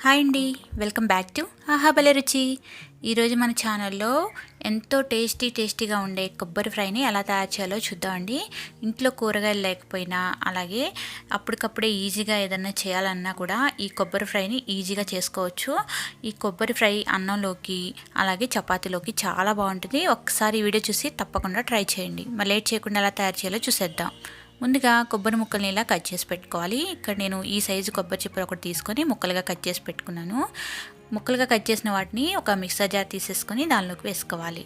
Hi అండి, welcome back to ఆహా భలే రుచి. ఈరోజు మన ఛానల్లో ఎంతో టేస్టీగా ఉండే కొబ్బరి ఫ్రైని ఎలా తయారు చేయాలో చూద్దామండి. ఇంట్లో కూరగాయలు లేకపోయినా, అలాగే అప్పటికప్పుడే ఈజీగా ఏదన్నా చేయాలన్నా కూడా ఈ కొబ్బరి ఫ్రైని ఈజీగా చేసుకోవచ్చు. ఈ కొబ్బరి ఫ్రై అన్నంలోకి అలాగే చపాతీలోకి చాలా బాగుంటుంది. ఒక్కసారి ఈ వీడియో చూసి తప్పకుండా ట్రై చేయండి. మరి లేట్ చేయకుండా ఎలా తయారు చేయాలో చూసేద్దాం. ముందుగా కొబ్బరి ముక్కల్ని ఇలా కట్ చేసి పెట్టుకోవాలి. ఇక్కడ నేను ఈ సైజు కొబ్బరి చిప్ప ఒకటి తీసుకొని ముక్కలుగా కట్ చేసి పెట్టుకున్నాను. ముక్కలుగా కట్ చేసిన వాటిని ఒక మిక్సర్ జార్ తీసేసుకొని దానిలోకి వేసుకోవాలి.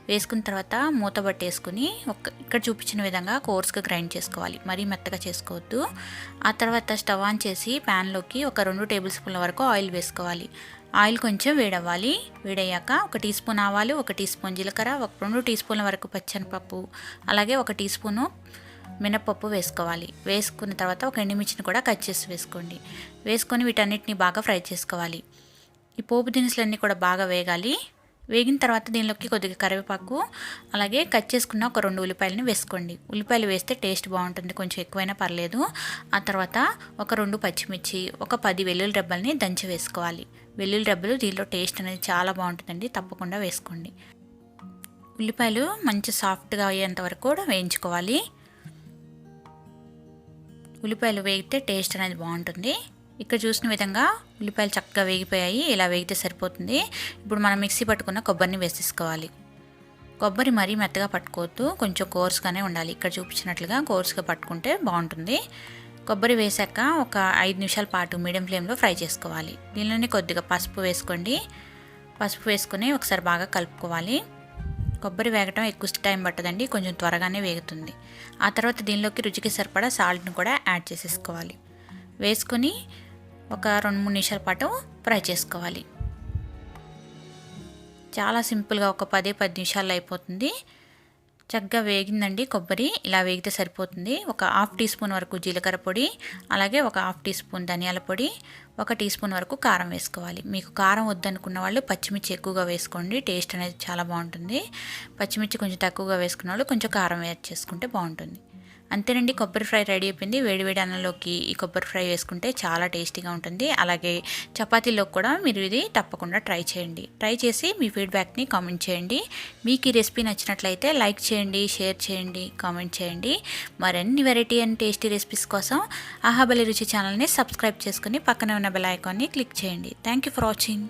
వేసుకున్న తర్వాత మూత పట్టేసుకుని ఇక్కడ చూపించిన విధంగా కోర్స్గా గ్రైండ్ చేసుకోవాలి. మరీ మెత్తగా చేసుకోవద్దు. ఆ తర్వాత స్టవ్ ఆన్ చేసి ప్యాన్లోకి ఒక 2 టేబుల్ స్పూన్ల వరకు ఆయిల్ వేసుకోవాలి. ఆయిల్ కొంచెం వేడవ్వాలి. వేడయ్యాక 1 టీ స్పూన్ ఆవాలు, 1 టీ స్పూన్ జీలకర్ర, 2 టీ స్పూన్ల వరకు పచ్చెనపప్పు, అలాగే 1 టీ స్పూను మినపప్పు వేసుకోవాలి. వేసుకున్న తర్వాత ఒక ఎండుమిర్చిని కూడా కట్ చేసి వేసుకోండి. వేసుకొని వీటన్నిటిని బాగా ఫ్రై చేసుకోవాలి. ఈ పోపు దినుసులన్నీ కూడా బాగా వేగాలి. వేగిన తర్వాత దీనిలోకి కొద్దిగా కరివేపాకు, అలాగే కట్ చేసుకున్న ఒక 2 ఉల్లిపాయలని వేసుకోండి. ఉల్లిపాయలు వేస్తే టేస్ట్ బాగుంటుంది, కొంచెం ఎక్కువైనా పర్లేదు. ఆ తర్వాత ఒక 2 పచ్చిమిర్చి, ఒక 10 వెల్లుల్లి రెబ్బల్ని దంచి వేసుకోవాలి. వెల్లుల్లి రెబ్బలు దీనిలో టేస్ట్ అనేది చాలా బాగుంటుందండి, తప్పకుండా వేసుకోండి. ఉల్లిపాయలు మంచి సాఫ్ట్గా అయ్యేంత వరకు కూడా వేయించుకోవాలి. ఉల్లిపాయలు వేగితే టేస్ట్ అనేది బాగుంటుంది. ఇక్కడ చూసిన విధంగా ఉల్లిపాయలు చక్కగా వేగిపోయాయి. ఇలా వేగితే సరిపోతుంది. ఇప్పుడు మనం మిక్సీ పట్టుకున్న కొబ్బరిని వేసేసుకోవాలి. కొబ్బరి మరీ మెత్తగా పట్టుకోవద్దు, కొంచెం కోర్స్గానే ఉండాలి. ఇక్కడ చూపించినట్లుగా కోర్స్గా పట్టుకుంటే బాగుంటుంది. కొబ్బరి వేసాక ఒక 5 నిమిషాల పాటు మీడియం ఫ్లేమ్లో ఫ్రై చేసుకోవాలి. దీనిలోనే కొద్దిగా పసుపు వేసుకోండి. పసుపు వేసుకొని ఒకసారి బాగా కలుపుకోవాలి. కొబ్బరి వేగటం ఎక్కువ టైం పట్టదండి, కొంచెం త్వరగానే వేగుతుంది. ఆ తర్వాత దీనిలోకి రుచికి సరిపడా సాల్ట్ని కూడా యాడ్ చేసేసుకోవాలి. వేసుకొని ఒక 2-3 నిమిషాల పాటు ఫ్రై చేసుకోవాలి. చాలా సింపుల్గా ఒక 10 నిమిషాల్లో అయిపోతుంది. చక్కగా వేగిందండి కొబ్బరి. ఇలా వేగితే సరిపోతుంది. ఒక 1/2 టీ స్పూన్ వరకు జీలకర్ర పొడి, అలాగే ఒక 1/2 టీ స్పూన్ ధనియాల పొడి, 1 టీ స్పూన్ వరకు కారం వేసుకోవాలి. మీకు కారం వద్దనుకున్న వాళ్ళు పచ్చిమిర్చి ఎక్కువగా వేసుకోండి, టేస్ట్ అనేది చాలా బాగుంటుంది. పచ్చిమిర్చి కొంచెం తక్కువగా వేసుకున్న వాళ్ళు కొంచెం కారం యాడ్ చేసుకుంటే బాగుంటుంది. అంతేనండి, కొబ్బరి ఫ్రై రెడీ అయిపోయింది. వేడివేడి అన్నంలోకి ఈ కొబ్బరి ఫ్రై వేసుకుంటే చాలా టేస్టీగా ఉంటుంది. అలాగే చపాతీలోకి కూడా మీరు ఇది తప్పకుండా ట్రై చేయండి. ట్రై చేసి మీ ఫీడ్బ్యాక్ని కామెంట్ చేయండి. మీకు ఈ రెసిపీ నచ్చినట్లయితే లైక్ చేయండి, షేర్ చేయండి, కామెంట్ చేయండి. మరిన్ని వెరైటీ అండ్ టేస్టీ రెసిపీస్ కోసం ఆహా భలే రుచి ఛానల్ని సబ్స్క్రైబ్ చేసుకుని పక్కనే ఉన్న బెల్ ఐకాన్ని క్లిక్ చేయండి. Thank you for watching.